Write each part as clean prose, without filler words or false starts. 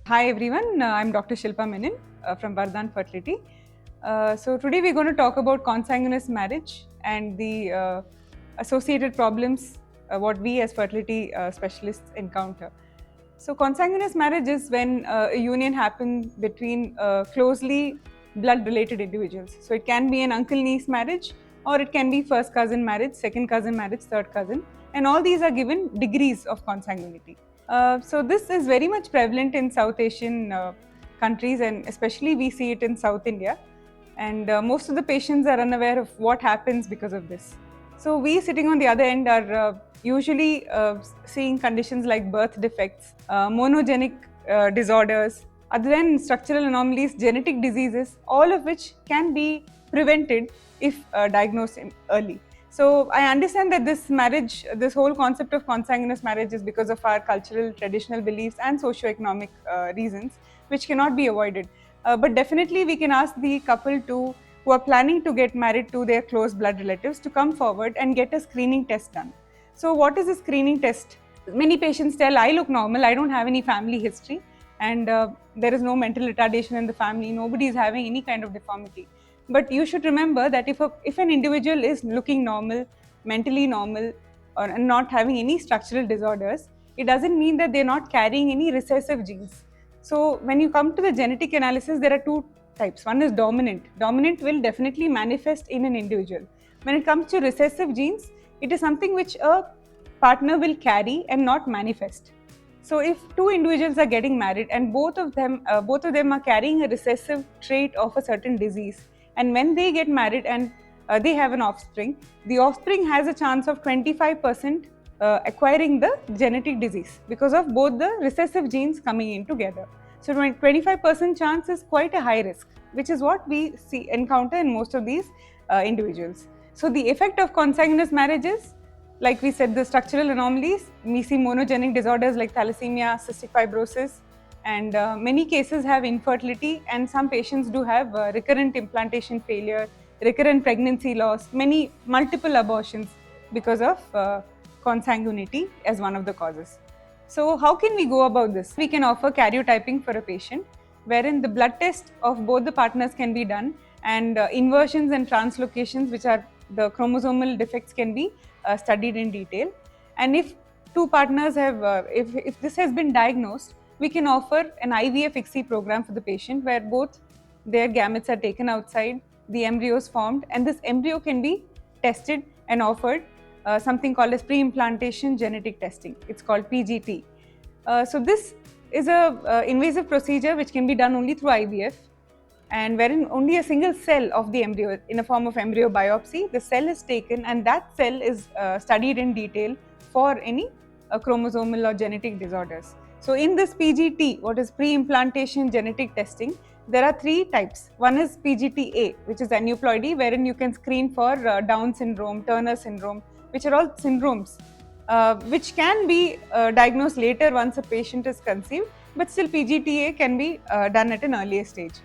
Hi everyone, I'm Dr. Shilpa Menon from Vardhan Fertility. So today we're going to talk about consanguineous marriage and the associated problems what we as fertility specialists encounter. So consanguineous marriage is when a union happens between closely blood-related individuals. So it can be an uncle-niece marriage, or it can be first cousin marriage, second cousin marriage, third cousin, and all these are given degrees of consanguinity. So this is very much prevalent in South Asian countries, and especially we see it in South India. And most of the patients are unaware of what happens because of this. So we sitting on the other end are usually seeing conditions like birth defects, monogenic disorders, other than structural anomalies, genetic diseases, all of which can be prevented if diagnosed early. So I understand that this marriage, this whole concept of consanguineous marriage is because of our cultural, traditional beliefs and socio-economic reasons, which cannot be avoided. But definitely we can ask the couple who are planning to get married to their close blood relatives to come forward and get a screening test done. So what is a screening test? Many patients tell, I look normal, I don't have any family history, and there is no mental retardation in the family, nobody is having any kind of deformity. But you should remember that if an individual is looking normal, mentally normal, or not having any structural disorders, it doesn't mean that they're not carrying any recessive genes. So when you come to the genetic analysis, there are two types. One is dominant. Dominant will definitely manifest in an individual. When it comes to recessive genes, it is something which a partner will carry and not manifest. So if two individuals are getting married and both of them are carrying a recessive trait of a certain disease, and when they get married and they have an offspring, the offspring has a chance of 25% acquiring the genetic disease because of both the recessive genes coming in together. So 25% chance is quite a high risk, which is what we encounter in most of these individuals. So the effect of consanguineous marriage is, like we said, the structural anomalies. We see monogenic disorders like thalassemia, cystic fibrosis, and many cases have infertility, and some patients do have recurrent implantation failure, recurrent pregnancy loss, multiple abortions because of consanguinity as one of the causes. So how can we go about this? We can offer karyotyping for a patient, wherein the blood test of both the partners can be done, and inversions and translocations, which are the chromosomal defects, can be studied in detail. And if two partners have, if this has been diagnosed, we can offer an IVF ICSI program for the patient where both their gametes are taken outside, the embryo is formed, and this embryo can be tested and offered something called as pre-implantation genetic testing. It's called PGT. So this is a invasive procedure which can be done only through IVF, and wherein only a single cell of the embryo in a form of embryo biopsy, the cell is taken and that cell is studied in detail for any chromosomal or genetic disorders. So in this PGT, what is pre-implantation genetic testing, there are three types. One is PGT-A, which is aneuploidy, wherein you can screen for Down syndrome, Turner syndrome, which are all syndromes which can be diagnosed later once a patient is conceived, but still PGT-A can be done at an earlier stage.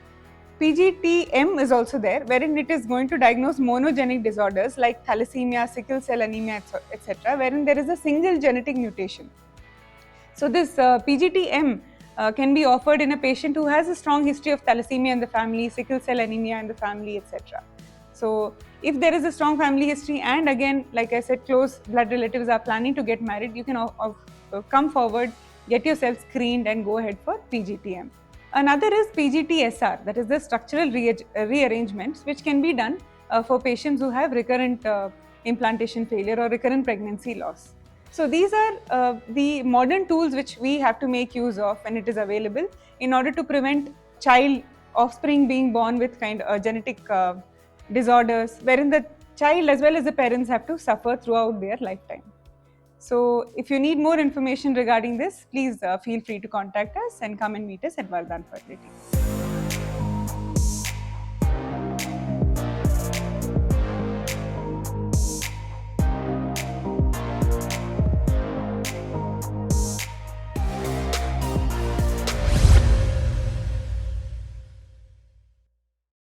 PGT-M is also there, wherein it is going to diagnose monogenic disorders like thalassemia, sickle cell anemia, etc., wherein there is a single genetic mutation. So this PGT-M can be offered in a patient who has a strong history of thalassemia in the family, sickle cell anemia in the family, etc. So if there is a strong family history, and again, like I said, close blood relatives are planning to get married, you can come forward, get yourself screened and go ahead for PGT-M. Another is PGT-SR, that is the structural rearrangements, which can be done for patients who have recurrent implantation failure or recurrent pregnancy loss. So these are the modern tools which we have to make use of when it is available in order to prevent offspring being born with genetic disorders, wherein the child as well as the parents have to suffer throughout their lifetime. So if you need more information regarding this, please feel free to contact us and come and meet us at Vardhan Fertility.